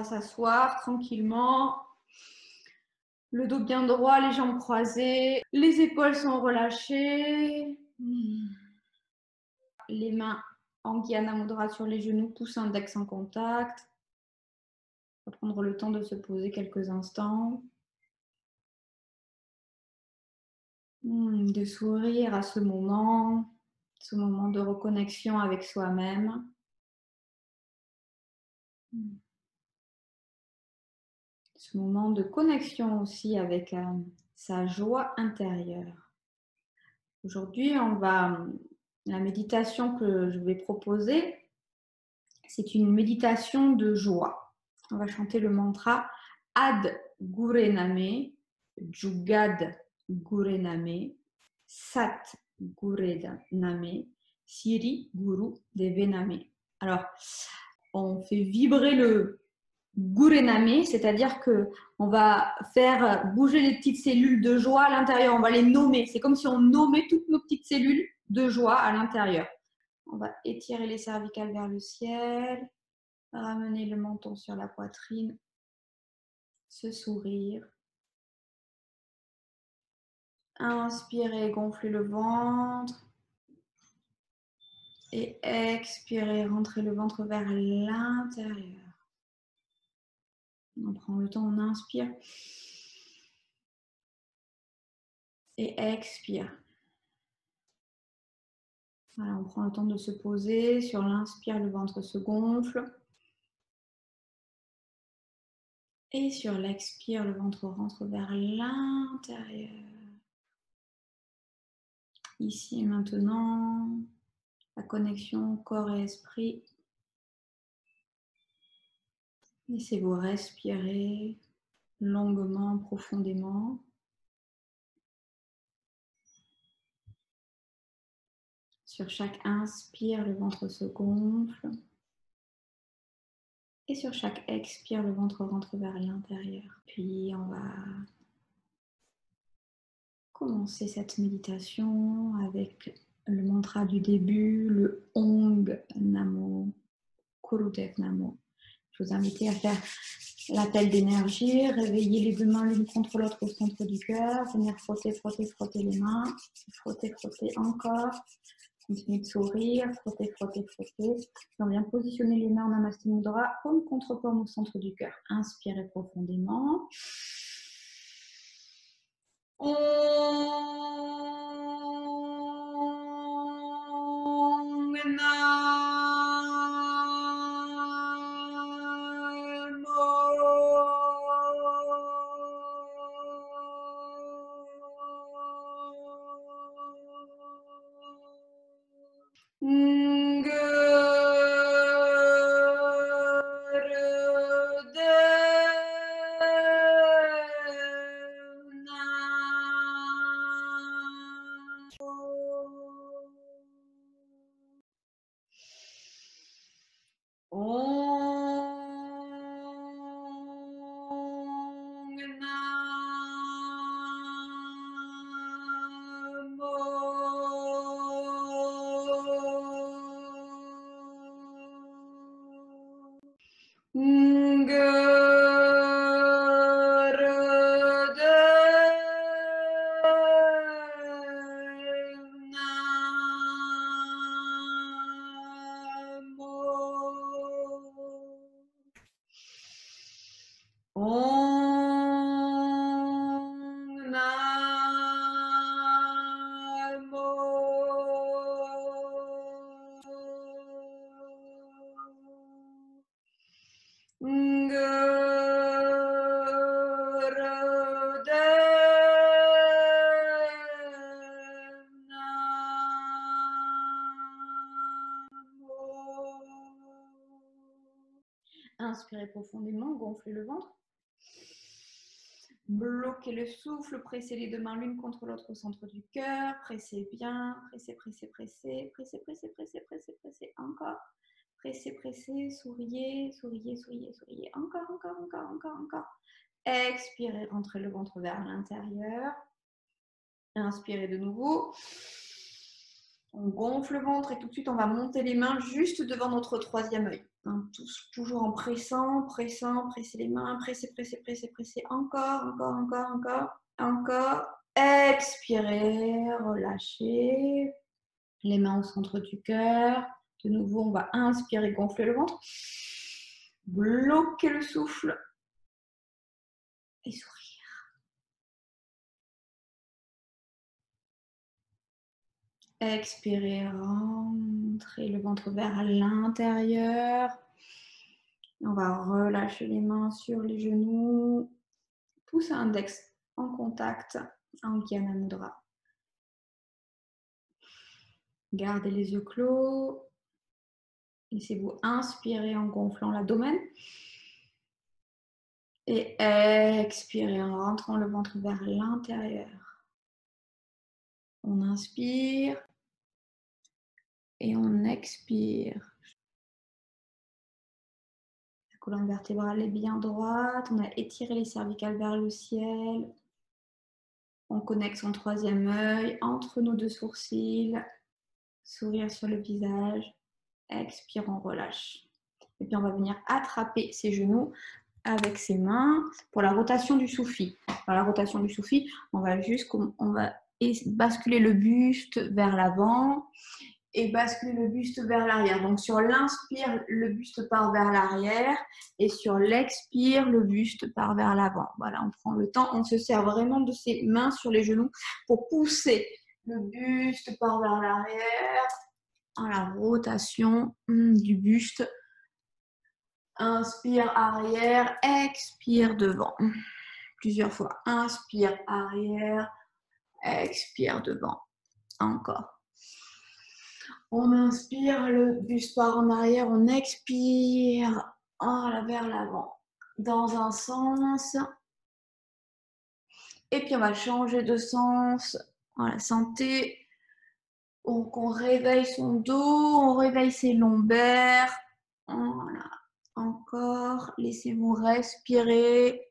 va s'asseoir tranquillement. Le dos bien droit, les jambes croisées. Les épaules sont relâchées. Les mains en Ghyana Mudra sur les genoux, pouce index en contact. On va prendre le temps de se poser quelques instants. De sourire à ce moment de reconnexion avec soi-même. Ce moment de connexion aussi avec sa joie intérieure. Aujourd'hui, la méditation que je vais proposer, c'est une méditation de joie. On va chanter le mantra Ad Gurename, Jugad Gurename, Sat Gurename, Siri Guru Devename. Alors, on fait vibrer le Gurename, c'est-à-dire qu'on va faire bouger les petites cellules de joie à l'intérieur, on va les nommer. C'est comme si on nommait toutes nos petites cellules de joie à l'intérieur. On va étirer les cervicales vers le ciel, ramener le menton sur la poitrine, se sourire. Inspirez, gonflez le ventre. Et expirez, rentrez le ventre vers l'intérieur. On prend le temps, on inspire. Et expire. Voilà, on prend le temps de se poser. Sur l'inspire, le ventre se gonfle. Et sur l'expire, le ventre rentre vers l'intérieur. Ici et maintenant, la connexion corps et esprit. Laissez-vous respirer longuement, profondément. Sur chaque inspire, le ventre se gonfle. Et sur chaque expire, le ventre rentre vers l'intérieur. Puis on va commencer cette méditation avec le mantra du début, le Ong Namo, Gurudev Namo. Je vous invite à faire l'appel d'énergie, réveiller les deux mains l'une contre l'autre au centre du cœur, venir frotter, frotter, frotter les mains, frotter, frotter encore. Continuez de sourire, frotter, frotter, frotter. On vient positionner les mains en Namaste Mudra, paume contre paume au centre du cœur. Inspirez profondément. Om Inspirez profondément, gonflez le ventre. Bloquez le souffle, pressez les deux mains l'une contre l'autre au centre du cœur. Pressez bien, pressez, pressez, pressez, pressez, pressez, pressez, pressez, pressez, encore. Pressez, pressez, souriez, souriez, souriez, souriez. Encore, encore, encore, encore, encore. Expirez, rentrez le ventre vers l'intérieur. Inspirez de nouveau. On gonfle le ventre et tout de suite, on va monter les mains juste devant notre troisième œil. Toujours en pressant, presser les mains, presser. Encore. Expirez, relâchez. Les mains au centre du cœur. De nouveau, on va inspirer, gonfler le ventre. Bloquer le souffle. Et sourire. Expirez, rentrez le ventre vers l'intérieur. On va relâcher les mains sur les genoux. Pouce index en contact en Uddiyana Mudra. Gardez les yeux clos. Laissez-vous inspirer en gonflant l'abdomen. Et expirez en rentrant le ventre vers l'intérieur. On inspire et on expire. La colonne vertébrale est bien droite. On a étiré les cervicales vers le ciel. On connecte son troisième œil entre nos deux sourcils. Sourire sur le visage. Expire, on relâche. Et puis on va venir attraper ses genoux avec ses mains pour la rotation du soufi. Dans la rotation du soufi, on va basculer le buste vers l'avant et basculer le buste vers l'arrière. Donc sur l'inspire, le buste part vers l'arrière et sur l'expire, le buste part vers l'avant. Voilà, on prend le temps, on se sert vraiment de ses mains sur les genoux pour pousser le buste part vers l'arrière. La rotation du buste. Inspire arrière, expire devant. Plusieurs fois. Inspire arrière, expire devant. Encore. On inspire, le buste part en arrière, on expire vers l'avant. Dans un sens. Et puis on va changer de sens. Voilà, sentez. Donc on réveille son dos, on réveille ses lombaires. Voilà. Encore, laissez-vous respirer.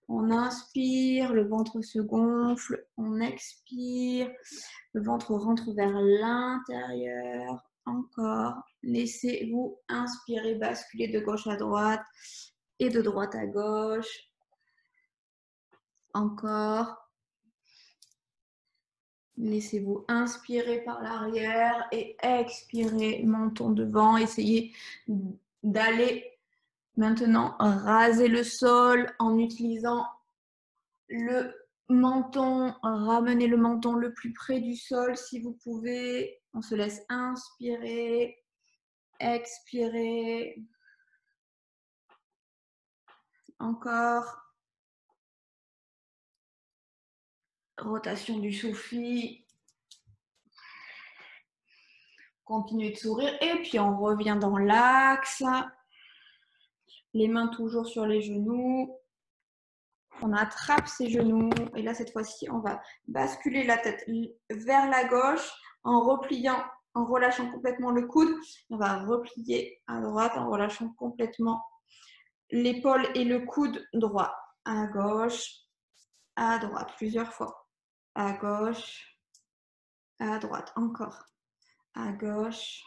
On inspire, le ventre se gonfle. On expire, le ventre rentre vers l'intérieur. Encore, laissez-vous inspirer, basculer de gauche à droite et de droite à gauche. Encore. Laissez-vous inspirer par l'arrière et expirer, menton devant. Essayez d'aller maintenant raser le sol en utilisant le menton. Ramenez le menton le plus près du sol si vous pouvez. On se laisse inspirer, expirer. Encore. Rotation du soufi. Continuez de sourire et puis on revient dans l'axe. Les mains toujours sur les genoux. On attrape ses genoux et là cette fois-ci on va basculer la tête vers la gauche en repliant, en relâchant complètement le coude. On va replier à droite en relâchant complètement l'épaule et le coude droit. À gauche, à droite, plusieurs fois. À gauche, à droite, encore. À gauche,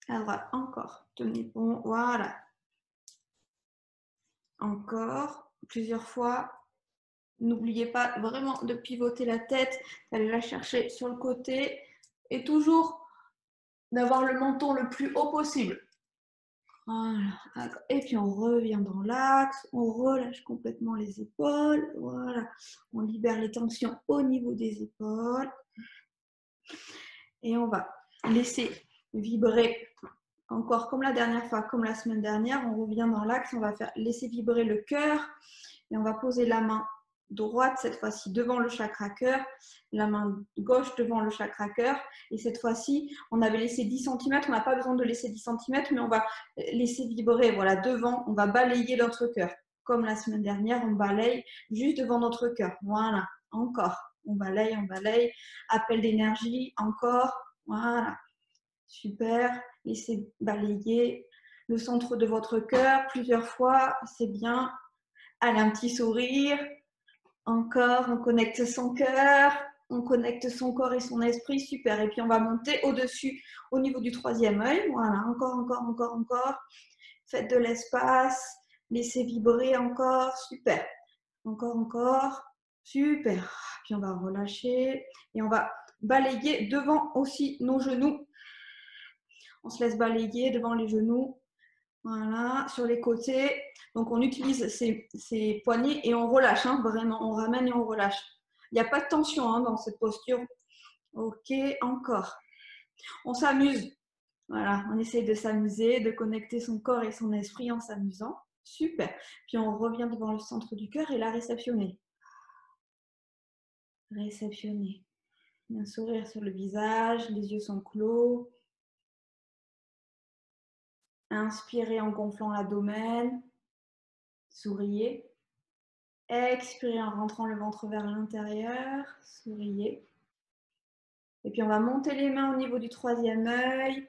à droite, encore. Tenez bon, voilà. Encore, plusieurs fois. N'oubliez pas vraiment de pivoter la tête, d'aller la chercher sur le côté et toujours d'avoir le menton le plus haut possible. Voilà. Et puis on revient dans l'axe, on relâche complètement les épaules. Voilà. On libère les tensions au niveau des épaules. Et on va laisser vibrer encore comme la dernière fois, comme la semaine dernière. On revient dans l'axe, on va laisser vibrer le cœur et on va poser la main droite cette fois-ci devant le chakra cœur, la main gauche devant le chakra cœur et cette fois-ci on avait laissé 10 cm, on n'a pas besoin de laisser 10 cm mais on va laisser vibrer, voilà, devant, on va balayer notre cœur comme la semaine dernière, on balaye juste devant notre cœur, voilà, encore, on balaye, appel d'énergie, encore, voilà, super, laissez balayer le centre de votre cœur plusieurs fois, c'est bien, allez, un petit sourire. Encore, on connecte son cœur. On connecte son corps et son esprit, super. Et puis on va monter au-dessus, au niveau du troisième œil. Voilà, encore, encore, encore, encore. Faites de l'espace, laissez vibrer encore, super. Encore, encore, super. Puis on va relâcher et on va balayer devant aussi nos genoux. On se laisse balayer devant les genoux. Voilà, sur les côtés. Donc, on utilise ces poignets et on relâche, hein, vraiment. On ramène et on relâche. Il n'y a pas de tension hein, dans cette posture. Ok, encore. On s'amuse. Voilà, on essaye de s'amuser, de connecter son corps et son esprit en s'amusant. Super. Puis, on revient devant le centre du cœur et la réceptionner. Réceptionner. Un sourire sur le visage, les yeux sont clos. Inspirez en gonflant l'abdomen. Souriez. Expirez en rentrant le ventre vers l'intérieur. Souriez. Et puis on va monter les mains au niveau du troisième œil.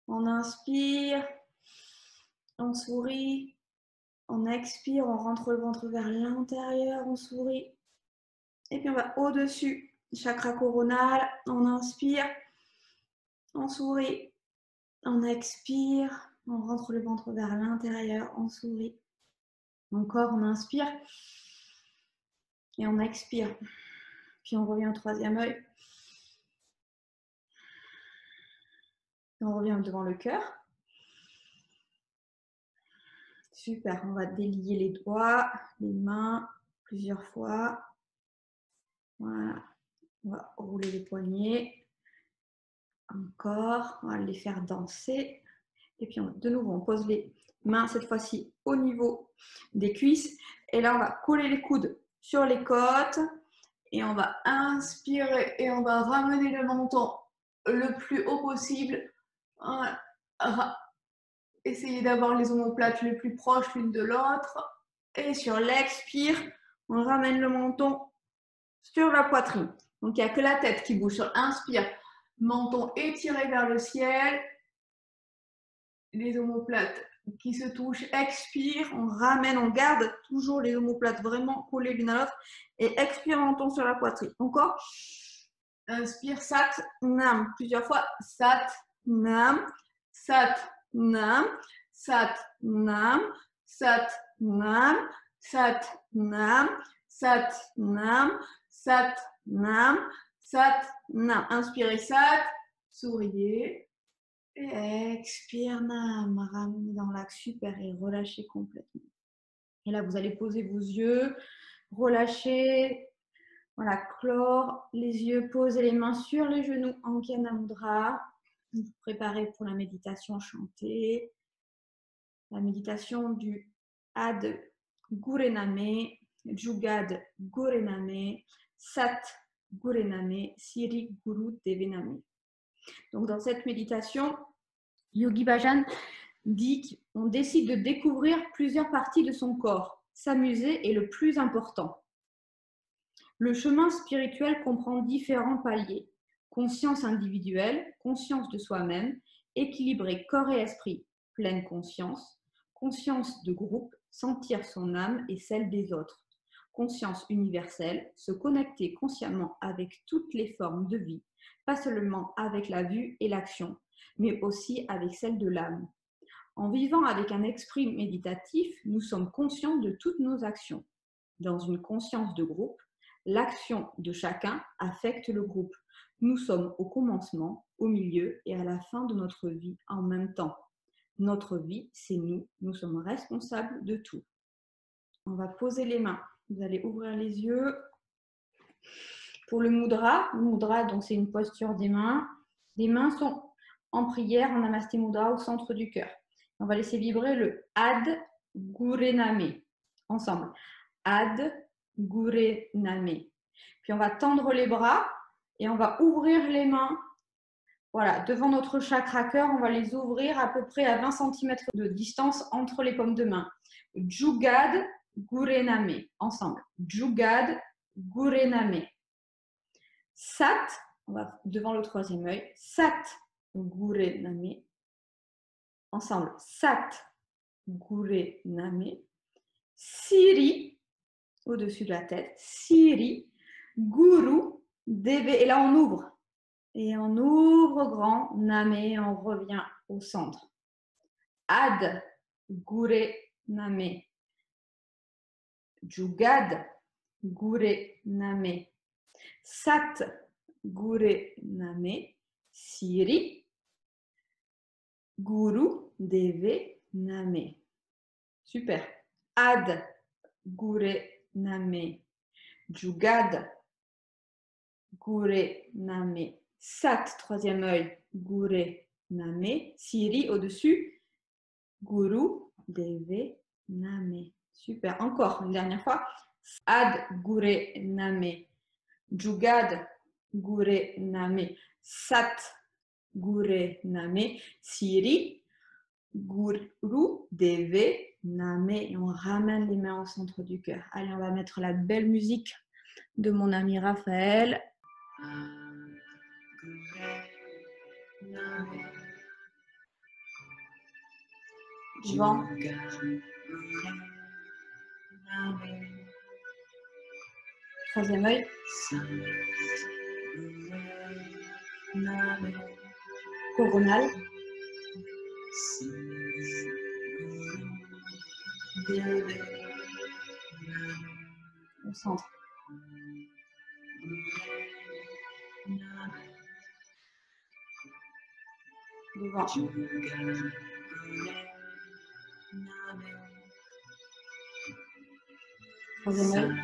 On inspire. On sourit. On expire. On rentre le ventre vers l'intérieur. On sourit. Et puis on va au-dessus. Chakra coronal. On inspire. On sourit. On expire. On rentre le ventre vers l'intérieur. On sourit. Encore, on inspire. Et on expire. Puis on revient au troisième œil. Et on revient devant le cœur. Super, on va délier les doigts, les mains plusieurs fois. Voilà, on va rouler les poignets. Encore, on va les faire danser. Et puis de nouveau, on pose les mains cette fois-ci au niveau des cuisses. Et là, on va coller les coudes sur les côtes. Et on va inspirer et on va ramener le menton le plus haut possible. Essayez d'avoir les omoplates les plus proches l'une de l'autre. Et sur l'expire, on ramène le menton sur la poitrine. Donc, il n'y a que la tête qui bouge. Sur inspire, menton étiré vers le ciel. Les omoplates qui se touchent. Expire, on ramène, on garde toujours les omoplates vraiment collées l'une à l'autre. Et expire, menton sur la poitrine. Encore. Inspire, sat, nam. Plusieurs fois. Sat, nam. Sat, nam. Sat, nam. Sat, nam. Sat, nam. Sat, nam. Sat, nam. Sat, nam. Inspirez, sat. Souriez. Et expire, nam. Ramenez dans l'axe, super. Et relâchez complètement. Et là, vous allez poser vos yeux. Relâchez. Voilà, clore les yeux, posez les mains sur les genoux en Gyan Mudra. Vous vous préparez pour la méditation chantée. La méditation du Ad Gurename, Jugad Gurename, Sat Gurename, Siri Guru Devename. Donc dans cette méditation, Yogi Bhajan dit qu'on décide de découvrir plusieurs parties de son corps. S'amuser est le plus important. Le chemin spirituel comprend différents paliers. Conscience individuelle, conscience de soi-même, équilibrer corps et esprit, pleine conscience, conscience de groupe, sentir son âme et celle des autres, conscience universelle, se connecter consciemment avec toutes les formes de vie, pas seulement avec la vue et l'action, mais aussi avec celle de l'âme. En vivant avec un esprit méditatif, nous sommes conscients de toutes nos actions. Dans une conscience de groupe, l'action de chacun affecte le groupe. Nous sommes au commencement, au milieu et à la fin de notre vie en même temps. Notre vie, c'est nous. Nous sommes responsables de tout. On va poser les mains. Vous allez ouvrir les yeux. Pour le mudra, donc c'est une posture des mains. Les mains sont en prière, en Namasté Mudra, au centre du cœur. On va laisser vibrer le Ad Gurename. Ensemble. Ad Gurename. Puis on va tendre les bras et on va ouvrir les mains. Voilà, devant notre chakra cœur, on va les ouvrir à peu près à 20 cm de distance entre les paumes de main. Jugad Gurename. Ensemble. Jugad Gurename. Sat, on va devant le troisième œil. Sat Gurename. Ensemble. Sat Gurename. Siri, au-dessus de la tête. Siri, Guru Deve. Et là, on ouvre. Et on ouvre grand. Name. On revient au centre. Ad. Gure. Name. Jugad. Gure. Name. Sat. Gure. Name. Siri. Guru. Deve. Name. Super. Ad. Gure. Name. Jugad. Gure. Name. Sat. Troisième œil. Gure. Name. Siri au-dessus. Guru. Deve. Name. Super. Encore une dernière fois. Ad. Gure. Name. Jugad. Gure. Name. Sat. Gure. Name. Siri. Guru. Deve. Name. Et on ramène les mains au centre du cœur. Allez, on va mettre la belle musique de mon ami Raphaël. Vent. Troisième œil. Coronal. Au centre. Devant. Troisième œil.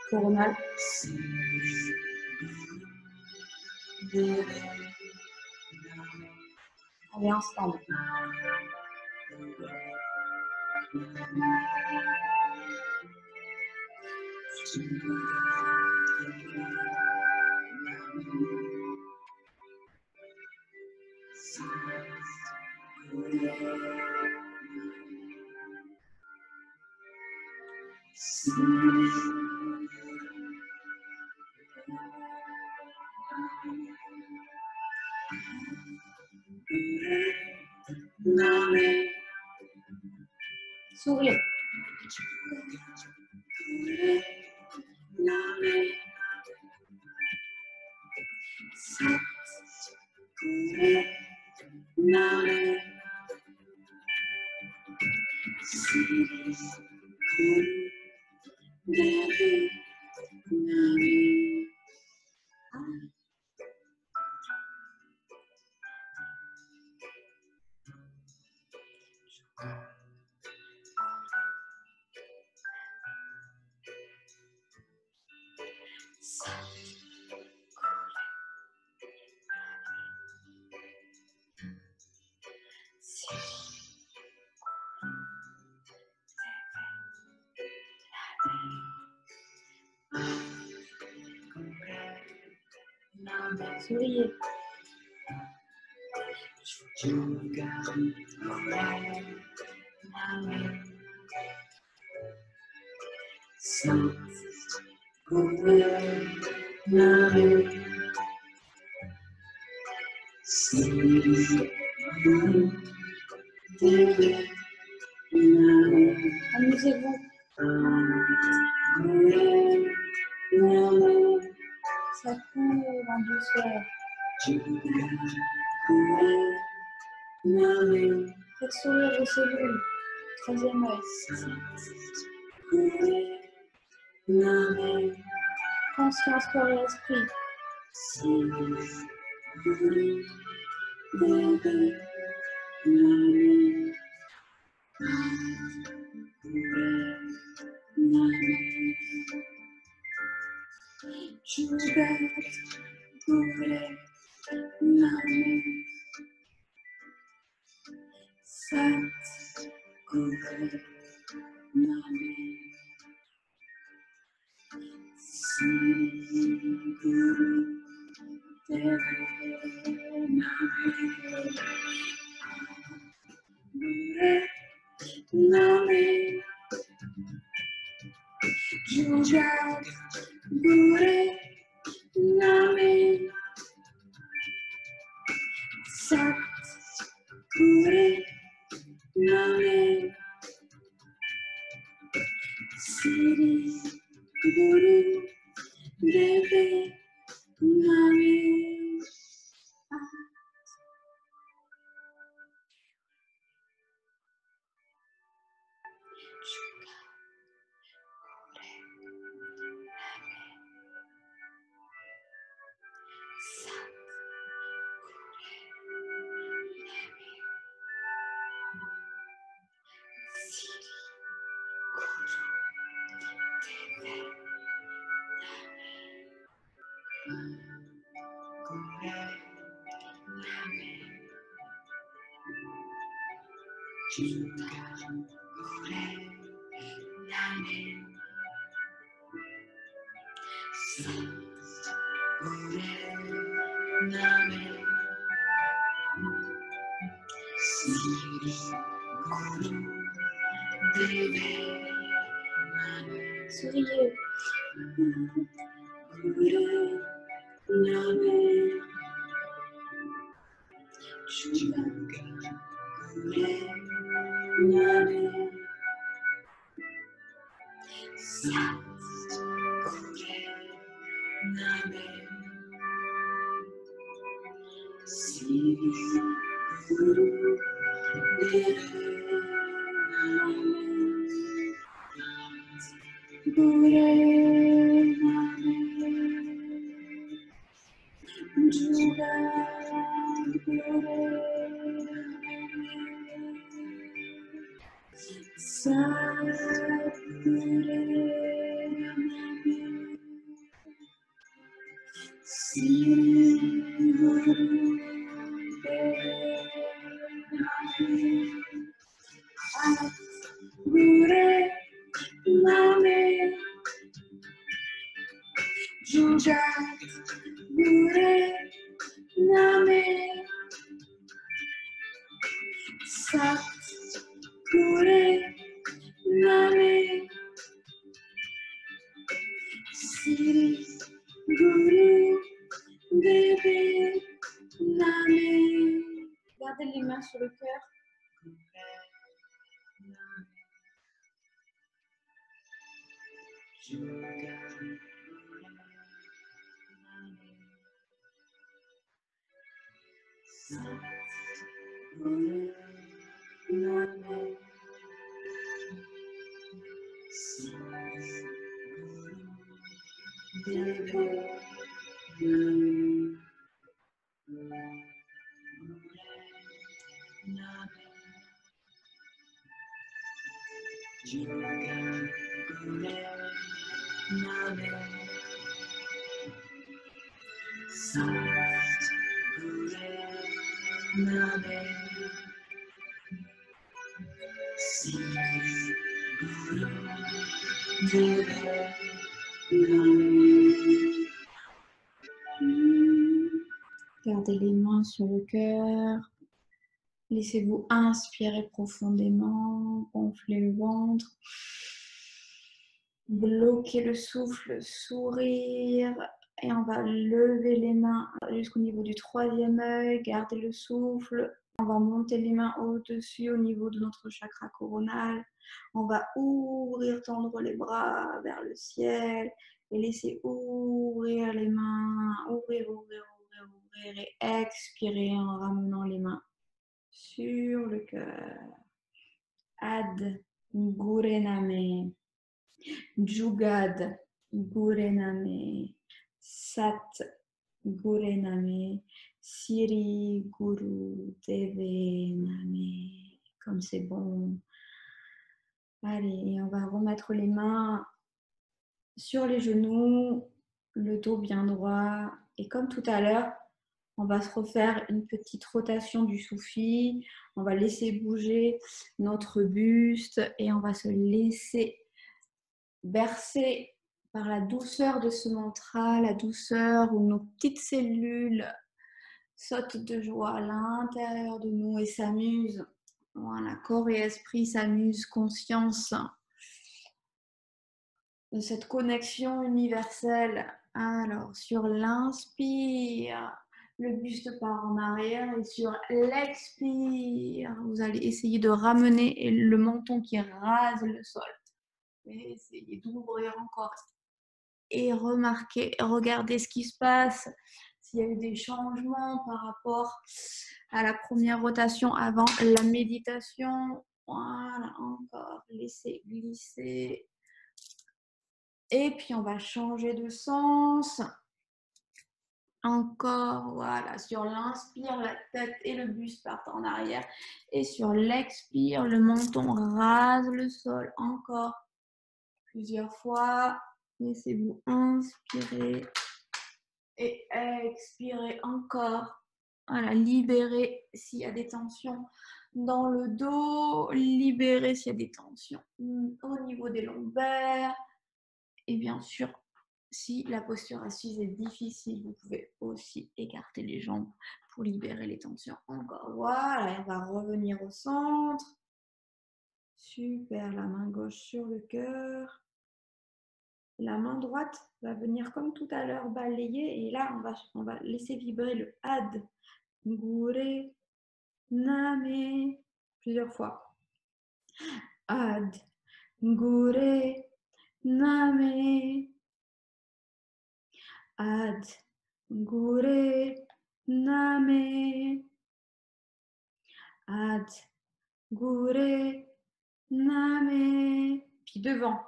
Coronal. Allez, ensemble. Sourire. Souriez. Amusez-vous. Ça coule en douceur. Faites sourire vos cellules. Troisième œil. Conscience, corps et esprit. Siri Guru Deve Nami. Souriez. Gardez les mains sur le cœur. Gardez les mains sur le cœur. Laissez-vous inspirer profondément, gonfler le ventre. Bloquer le souffle, sourire. Et on va lever les mains jusqu'au niveau du troisième œil. Garder le souffle. On va monter les mains au-dessus, au niveau de notre chakra coronal. On va ouvrir, tendre les bras vers le ciel et laisser ouvrir les mains. Ouvrir, ouvrir, ouvrir, ouvrir et expirer en ramenant les mains sur le cœur. Ad Gurename. Jugad Gurename. Sat Gurename. Siri Guru Deve Name. Comme c'est bon. Allez, on va remettre les mains sur les genoux, le dos bien droit. Et comme tout à l'heure, on va se refaire une petite rotation du soufi. On va laisser bouger notre buste et on va se laisser bercer par la douceur de ce mantra, la douceur où nos petites cellules sautent de joie à l'intérieur de nous et s'amusent. Voilà, corps et esprit s'amusent, conscience de cette connexion universelle. Alors, sur l'inspire, le buste part en arrière et sur l'expire, vous allez essayer de ramener le menton qui rase le sol. Et essayez d'ouvrir encore. Et remarquez, regardez ce qui se passe, s'il y a eu des changements par rapport à la première rotation avant la méditation. Voilà, encore, laissez glisser. Et puis, on va changer de sens. Encore, voilà, sur l'inspire, la tête et le buste partent en arrière. Et sur l'expire, le menton rase le sol. Encore, plusieurs fois. Laissez-vous inspirer et expirer encore. Voilà, libérez s'il y a des tensions dans le dos, libérez s'il y a des tensions au niveau des lombaires. Et bien sûr, si la posture assise est difficile, vous pouvez aussi écarter les jambes pour libérer les tensions. Encore, voilà, et on va revenir au centre. Super, la main gauche sur le cœur. La main droite va venir comme tout à l'heure balayer et là on va laisser vibrer le Ad, Gure, Name, plusieurs fois. Ad, Gure, Name, Ad, Gure, Name, Ad, Gure, Name. Puis devant,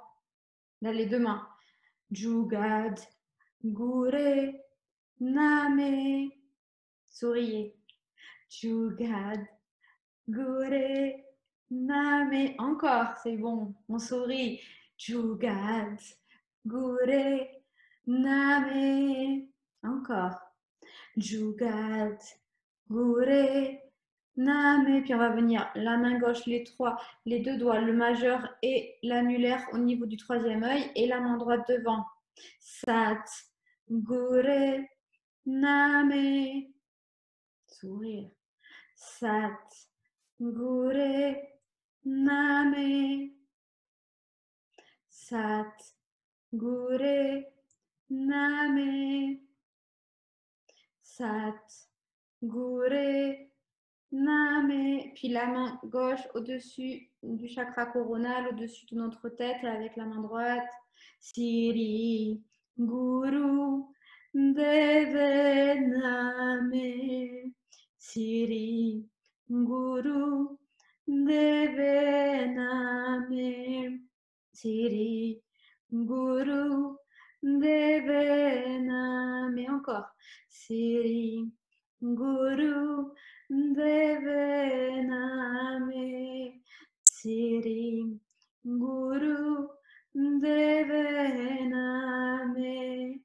là les deux mains. Jugad, Gure, Name. Souriez. Jugad, Gure, Name. Encore, c'est bon, on sourit. Jugad, Gure, Name. Encore. Jugad, Gure, Name. Puis on va venir la main gauche, les deux doigts, le majeur et l'annulaire au niveau du troisième œil et la main droite devant. Sat, Gure, Name. Sourire. Sat, Gure, Name. Sat, Gure, Name. Sat, Gure, Name. Puis la main gauche au-dessus du chakra coronal, au-dessus de notre tête, avec la main droite. Siri, Guru, Deve, Name. Siri, Guru, Deve, Name. Siri, Guru, Deve, Name. Encore. Siri, Guru, Deve, Name. Siri, Guru, Deve, Name.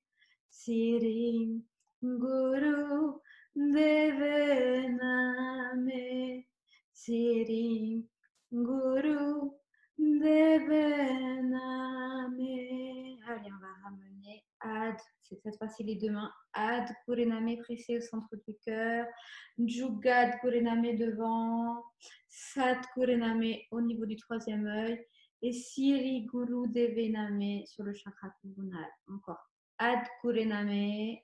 Siri, Guru, Deve, Name. Siri, Guru, Deve, Name. Allez, on va ramener Ad, c'est cette fois-ci les deux mains. Ad, Gurename pressé au centre du cœur. Jugad, Gurename devant. Sat, Gurename au niveau du troisième œil. Et Siri, Guru, Deve, Name sur le chakra coronal. Encore. Ad, Gurename.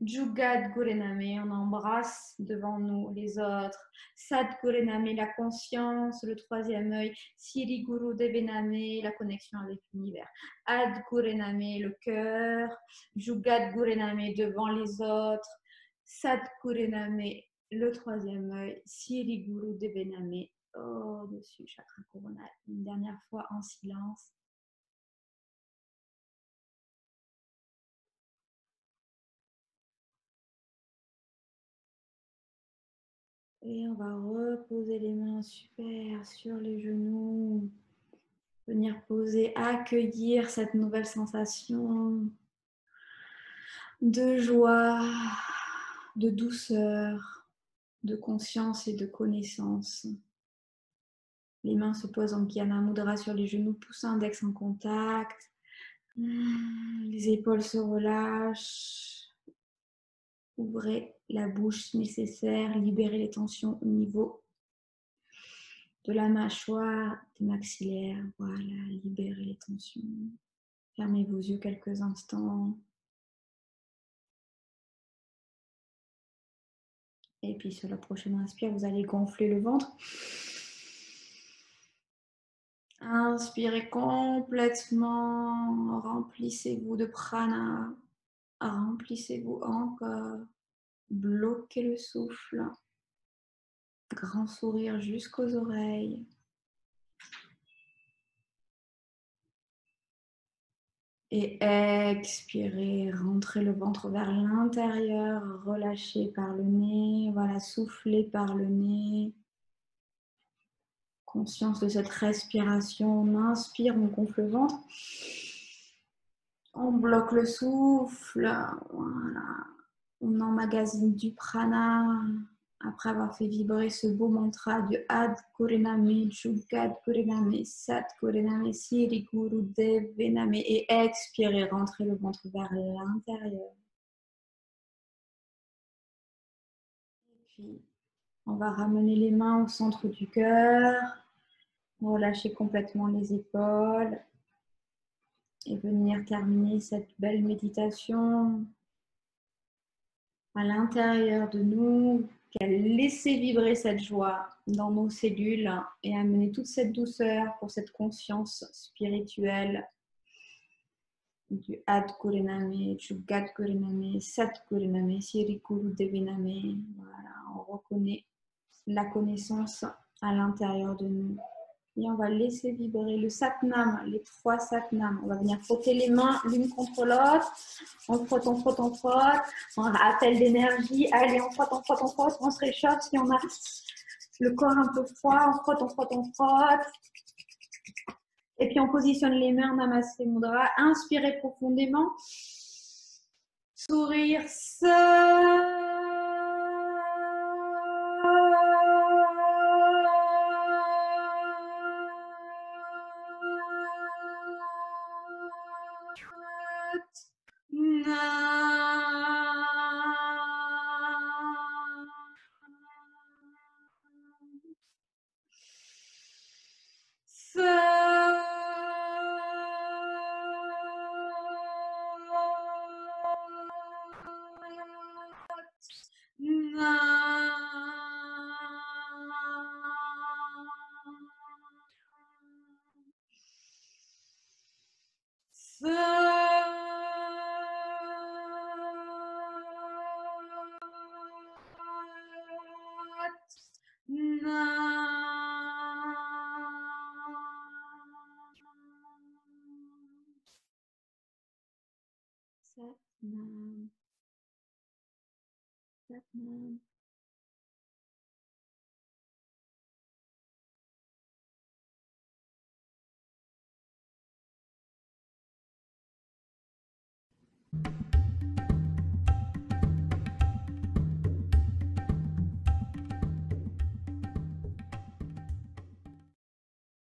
Jugad Gurename, on embrasse devant nous les autres. Sat Gurename, la conscience, le troisième œil. Siri Guru Devename, la connexion avec l'univers. Ad Gurename, le cœur. Jugad Gurename, devant les autres. Sat Gurename, le troisième œil. Siri Guru Devename, au-dessus, chakra coronal. Une dernière fois en silence. Et on va reposer les mains super sur les genoux. Venir poser, accueillir cette nouvelle sensation de joie, de douceur, de conscience et de connaissance. Les mains se posent en Gyana Mudra sur les genoux, pouce index en contact. Les épaules se relâchent. Ouvrez la bouche nécessaire, libérez les tensions au niveau de la mâchoire, des maxillaires. Voilà, libérez les tensions. Fermez vos yeux quelques instants. Et puis sur la prochaine inspire, vous allez gonfler le ventre. Inspirez complètement, remplissez-vous de prana, remplissez-vous encore, bloquez le souffle, grand sourire jusqu'aux oreilles. Et expirez, rentrez le ventre vers l'intérieur, relâchez par le nez, voilà, soufflez par le nez. Conscience de cette respiration, on inspire, on gonfle le ventre. On bloque le souffle, voilà. On emmagasine du prana après avoir fait vibrer ce beau mantra du Ad Kurename, Jugad Kurename, Sat Kurename, Siri Guru Dev Vename et expirez, rentrez le ventre vers l'intérieur. Et puis, on va ramener les mains au centre du cœur, relâcher complètement les épaules et venir terminer cette belle méditation à l'intérieur de nous, qu'à laisser vibrer cette joie dans nos cellules et amener toute cette douceur pour cette conscience spirituelle du Ad Kurename, Jugat Kurename, Sat Kurename, Sirikuru Deviname. Voilà, on reconnaît la connaissance à l'intérieur de nous. Et on va laisser vibrer le Satnam, les 3 Satnams. On va venir frotter les mains l'une contre l'autre. On frotte, on frotte, on frotte. On appelle d'énergie. Allez, on frotte, on frotte, on frotte. On se réchauffe. Si on a le corps un peu froid, on frotte, on frotte, on frotte. Et puis on positionne les mains, Namaste Mudra. Inspirez profondément. Sourire. Satnam. Satnam.